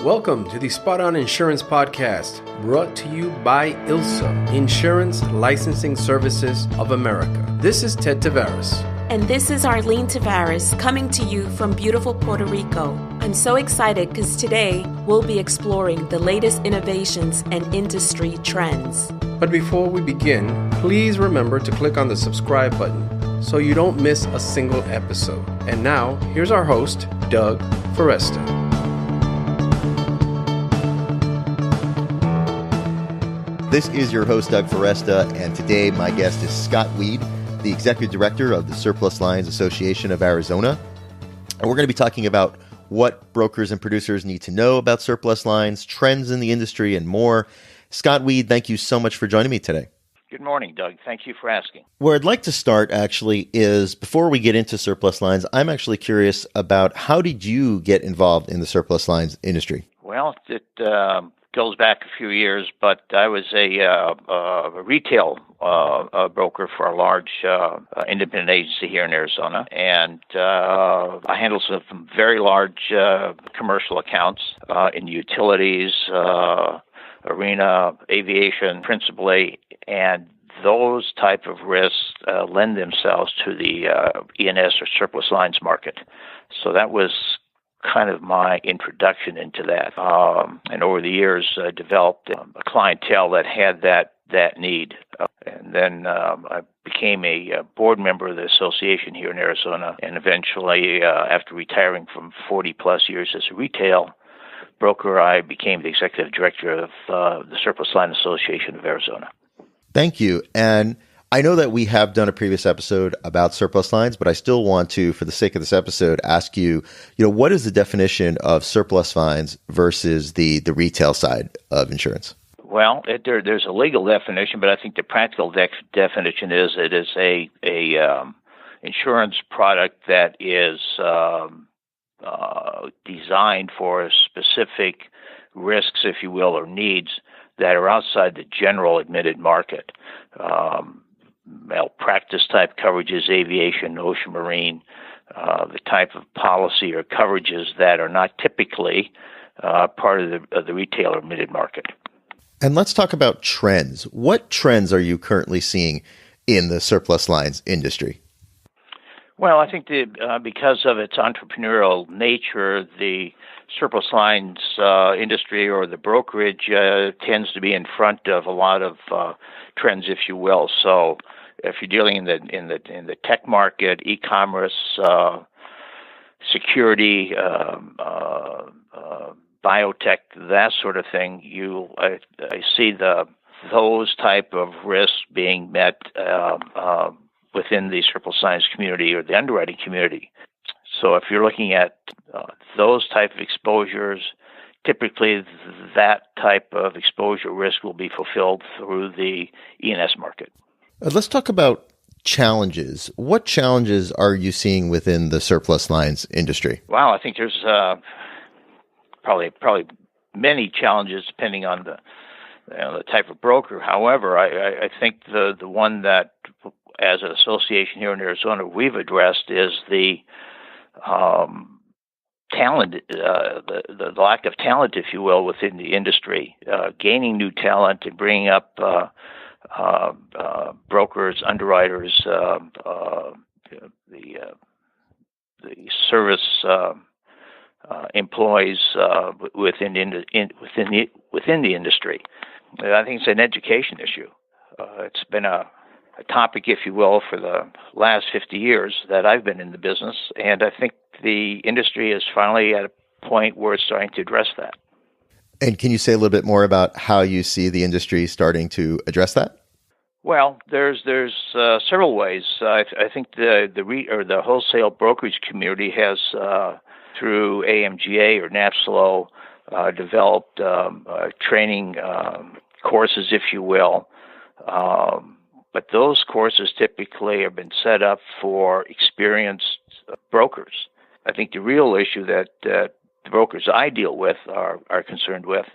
Welcome to the Spot On Insurance Podcast, brought to you by ILSA, Insurance Licensing Services of America. This is Ted Tavares. And this is Arlene Tavares, coming to you from beautiful Puerto Rico. I'm so excited because today we'll be exploring the latest innovations and industry trends. But before we begin, please remember to click on the subscribe button so you don't miss a single episode. And now, here's our host, Doug Foresta. This is your host, Doug Foresta, and today my guest is Scott Wede, the Executive Director of the Surplus Lines Association of Arizona. And we're going to be talking about what brokers and producers need to know about surplus lines, trends in the industry, and more. Scott Wede, thank you so much for joining me today. Good morning, Doug. Thank you for asking. Where I'd like to start, actually, is before we get into surplus lines, I'm actually curious about how did you get involved in the surplus lines industry? Well, it goes back a few years, but I was a retail broker for a large independent agency here in Arizona, and I handled some very large commercial accounts in utilities, arena, aviation, principally, and those type of risks lend themselves to the E&S or surplus lines market. So that was kind of my introduction into that. And over the years, developed a clientele that had that need. And then I became a board member of the association here in Arizona. And eventually, after retiring from 40-plus years as a retail broker, I became the executive director of the Surplus Line Association of Arizona. Thank you. And I know that we have done a previous episode about surplus lines, but I still want to, for the sake of this episode, ask you, what is the definition of surplus lines versus the retail side of insurance? Well, there's a legal definition, but I think the practical definition is it is a insurance product that is designed for specific risks, if you will, or needs that are outside the general admitted market. Malpractice type coverages, aviation, ocean marine, the type of policy or coverages that are not typically part of the retail or admitted market. And let's talk about trends. What trends are you currently seeing in the surplus lines industry? Well, I think because of its entrepreneurial nature, the surplus lines industry or the brokerage tends to be in front of a lot of trends, if you will. So, if you're dealing in the tech market, e-commerce, security, biotech, that sort of thing, I see those type of risks being met within the surplus lines community or the underwriting community. So if you're looking at those type of exposures, typically that type of exposure risk will be fulfilled through the E&S market. Let's talk about challenges. What challenges are you seeing within the surplus lines industry? Wow, I think there's probably many challenges depending on the type of broker. However, I think the one that as an association here in Arizona we've addressed is the talent, the lack of talent, if you will, within the industry. Gaining new talent and bringing up brokers, underwriters, the service employees within the industry. I think it's an education issue. It's been a topic, if you will, for the last 50 years that I've been in the business, and I think the industry is finally at a point where it's starting to address that. And can you say a little bit more about how you see the industry starting to address that? Well, there's several ways. I think the wholesale brokerage community has, through AMGA or NAPSLO, developed training courses, if you will. But those courses typically have been set up for experienced brokers. I think the real issue that the brokers I deal with are concerned with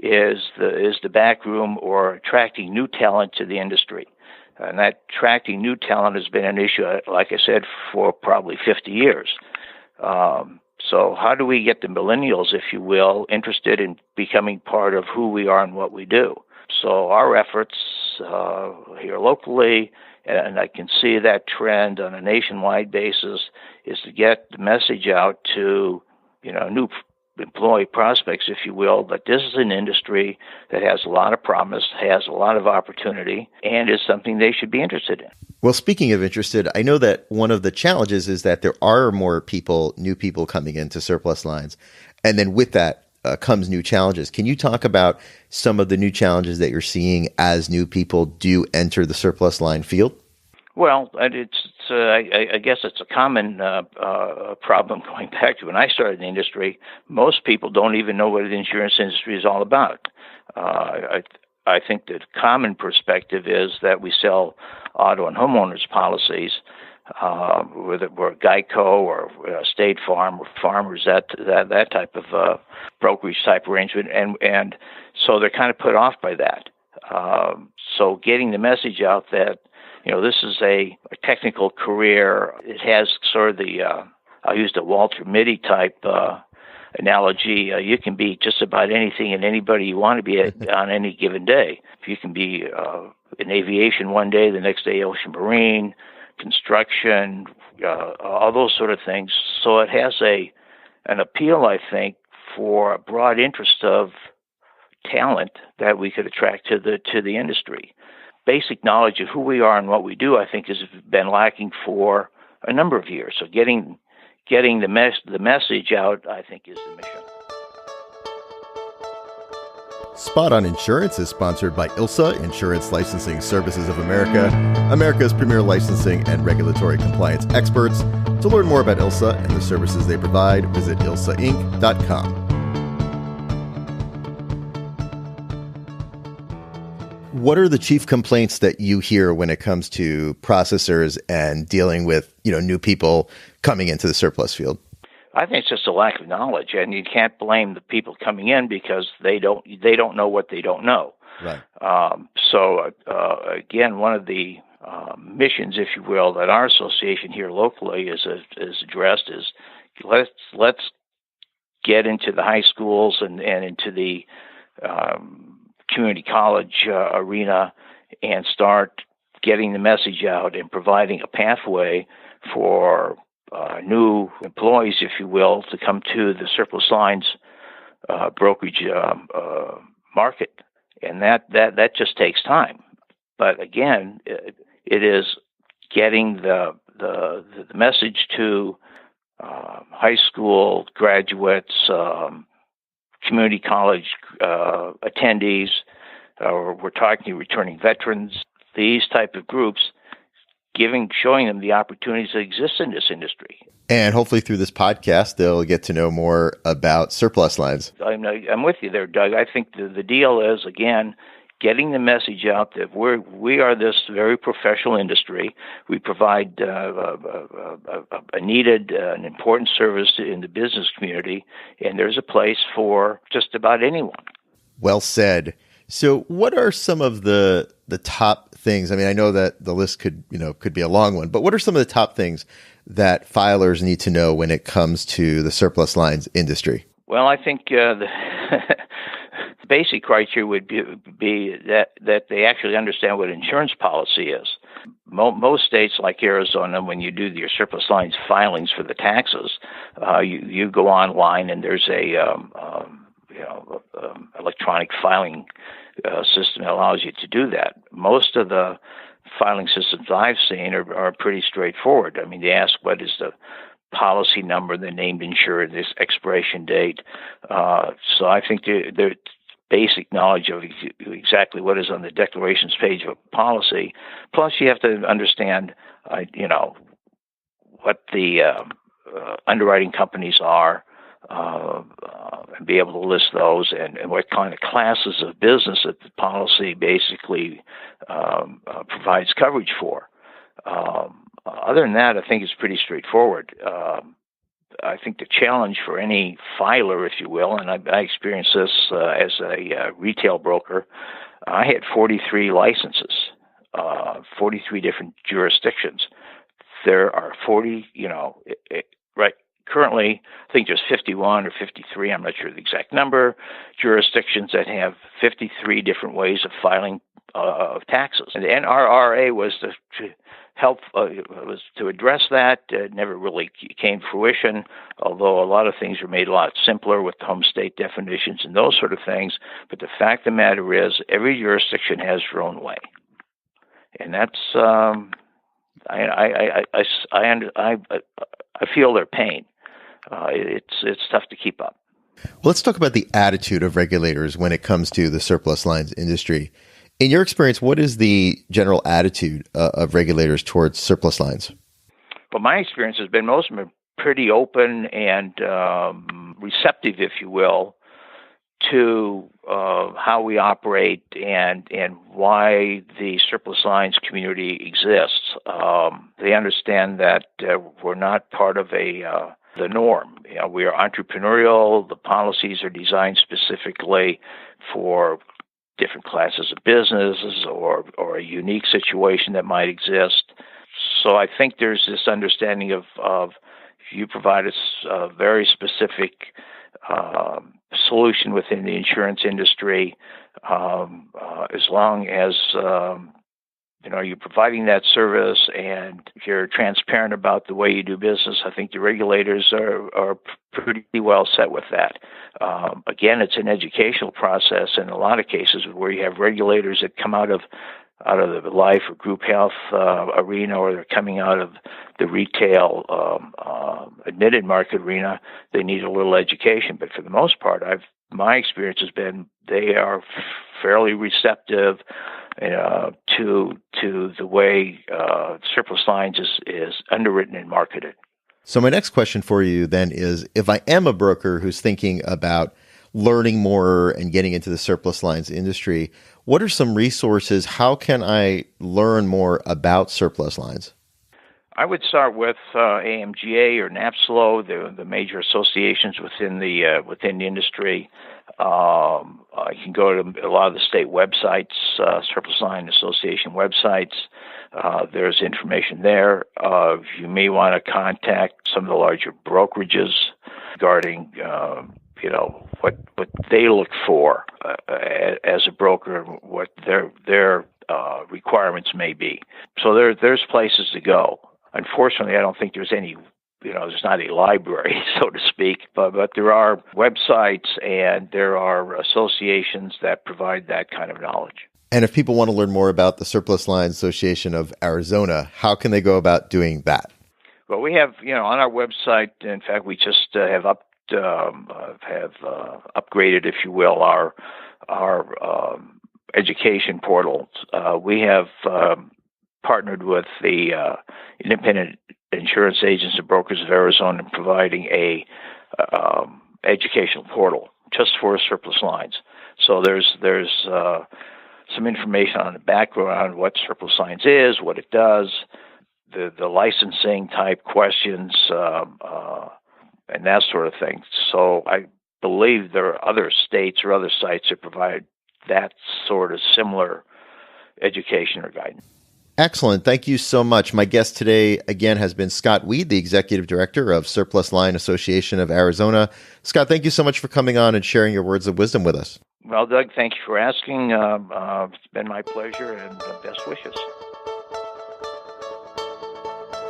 is the back room or attracting new talent to the industry. And that attracting new talent has been an issue, like I said, for probably 50 years. So how do we get the millennials, if you will, interested in becoming part of who we are and what we do? So our efforts here locally, and I can see that trend on a nationwide basis, is to get the message out to, new employee prospects, if you will, that this is an industry that has a lot of promise, has a lot of opportunity, and is something they should be interested in. Well, speaking of interested, I know that one of the challenges is that there are more new people coming into surplus lines. And then with that comes new challenges. Can you talk about some of the new challenges that you're seeing as new people do enter the surplus line field? Well, I guess it's a common problem going back to when I started in the industry. Most people don't even know what the insurance industry is all about. I think the common perspective is that we sell auto and homeowners policies, whether we're Geico or State Farm or Farmers, that type of brokerage type arrangement, and so they're kind of put off by that. So getting the message out that this is a technical career. It has sort of the I'll use the Walter Mitty type analogy. You can be just about anything and anybody you want to be on any given day. You can be in aviation one day, the next day ocean marine, construction, all those sort of things. So it has an appeal, I think, for a broad interest of talent that we could attract to the industry. Basic knowledge of who we are and what we do, I think, has been lacking for a number of years. So getting the message out, I think, is the mission. Spot On Insurance is sponsored by ILSA, Insurance Licensing Services of America, America's premier licensing and regulatory compliance experts. To learn more about ILSA and the services they provide, visit ilsainc.com. What are the chief complaints that you hear when it comes to processors and dealing with, new people coming into the surplus field? I think it's just a lack of knowledge, and you can't blame the people coming in because they don't know what they don't know. Right. So again, one of the missions, if you will, that our association here locally is addressed is let's get into the high schools and into the community college arena and start getting the message out and providing a pathway for new employees, if you will, to come to the surplus lines brokerage market, and that just takes time. But again, it is getting the message to high school graduates, community college attendees, or we're talking returning veterans, these type of groups, showing them the opportunities that exist in this industry. And hopefully through this podcast, they'll get to know more about surplus lines. I'm with you there, Doug. I think the deal is, again, getting the message out that we are this very professional industry. We provide a needed, an important service in the business community, and there's a place for just about anyone. Well said. So what are some of the top things? I mean, I know that the list could be a long one, but what are some of the top things that filers need to know when it comes to the surplus lines industry? Well, I think the basic criteria would be that they actually understand what insurance policy is. Most states like Arizona, when you do your surplus lines filings for the taxes, you go online and there's a electronic filing system that allows you to do that. Most of the filing systems I've seen are pretty straightforward. I mean, they ask what is the policy number, the named insured, this expiration date. So I think the basic knowledge of exactly what is on the declarations page of a policy. Plus, you have to understand, what the underwriting companies are, and be able to list those, and what kind of classes of business that the policy basically provides coverage for. Other than that, I think it's pretty straightforward. I think the challenge for any filer, if you will, and I experienced this as a retail broker, I had 43 licenses, 43 different jurisdictions. There are 40, right, currently, I think there's 51 or 53, I'm not sure the exact number, jurisdictions that have 53 different ways of filing of taxes. And the NRRA was to help, was to address that. It never really came to fruition, although a lot of things were made a lot simpler with home state definitions and those sort of things. But the fact of the matter is, every jurisdiction has their own way. And that's, I feel their pain. It's tough to keep up. Well, let's talk about the attitude of regulators when it comes to the surplus lines industry. In your experience, what is the general attitude of regulators towards surplus lines? Well, my experience has been most of them are pretty open and receptive, if you will, to how we operate and why the surplus lines community exists. They understand that we're not part of the norm. We are entrepreneurial. The policies are designed specifically for different classes of businesses or a unique situation that might exist. So I think there's this understanding of you provide us a very specific solution within the insurance industry, as long as you're providing that service and if you're transparent about the way you do business. I think the regulators are pretty well set with that. Again, it's an educational process in a lot of cases where you have regulators that come out of the life or group health arena, or they're coming out of the retail admitted market arena. They need a little education, but for the most part, my experience has been they are fairly receptive to the way surplus lines is underwritten and marketed. So my next question for you then is, if I am a broker who's thinking about learning more and getting into the surplus lines industry, what are some resources? How can I learn more about surplus lines? I would start with AMGA or NAPSLO, the major associations within the industry. You can go to a lot of the state websites, Surplus Line Association websites. There's information there. You may want to contact some of the larger brokerages regarding what they look for as a broker, what their requirements may be. So there's places to go. Unfortunately, I don't think there's any, there's not a library, so to speak, but there are websites and there are associations that provide that kind of knowledge. And if people want to learn more about the Surplus Lines Association of Arizona, how can they go about doing that? Well, we have, on our website, in fact, we just have upgraded, if you will, our education portals. We have partnered with the Independent Insurance Agents and Brokers of Arizona in providing a educational portal just for surplus lines. So there's some information on the background, what surplus lines is, what it does, the licensing type questions, and that sort of thing. So I believe there are other states or other sites that provide that sort of similar education or guidance. Excellent. Thank you so much. My guest today, again, has been Scott Wede, the Executive Director of Surplus Line Association of Arizona. Scott, thank you so much for coming on and sharing your words of wisdom with us. Well, Doug, thank you for asking. It's been my pleasure, and best wishes.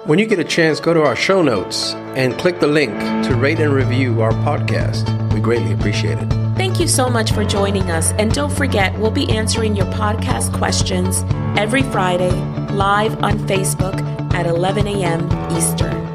When you get a chance, go to our show notes and click the link to rate and review our podcast. We greatly appreciate it. Thank you so much for joining us. And don't forget, we'll be answering your podcast questions every Friday live on Facebook at 11 a.m. Eastern.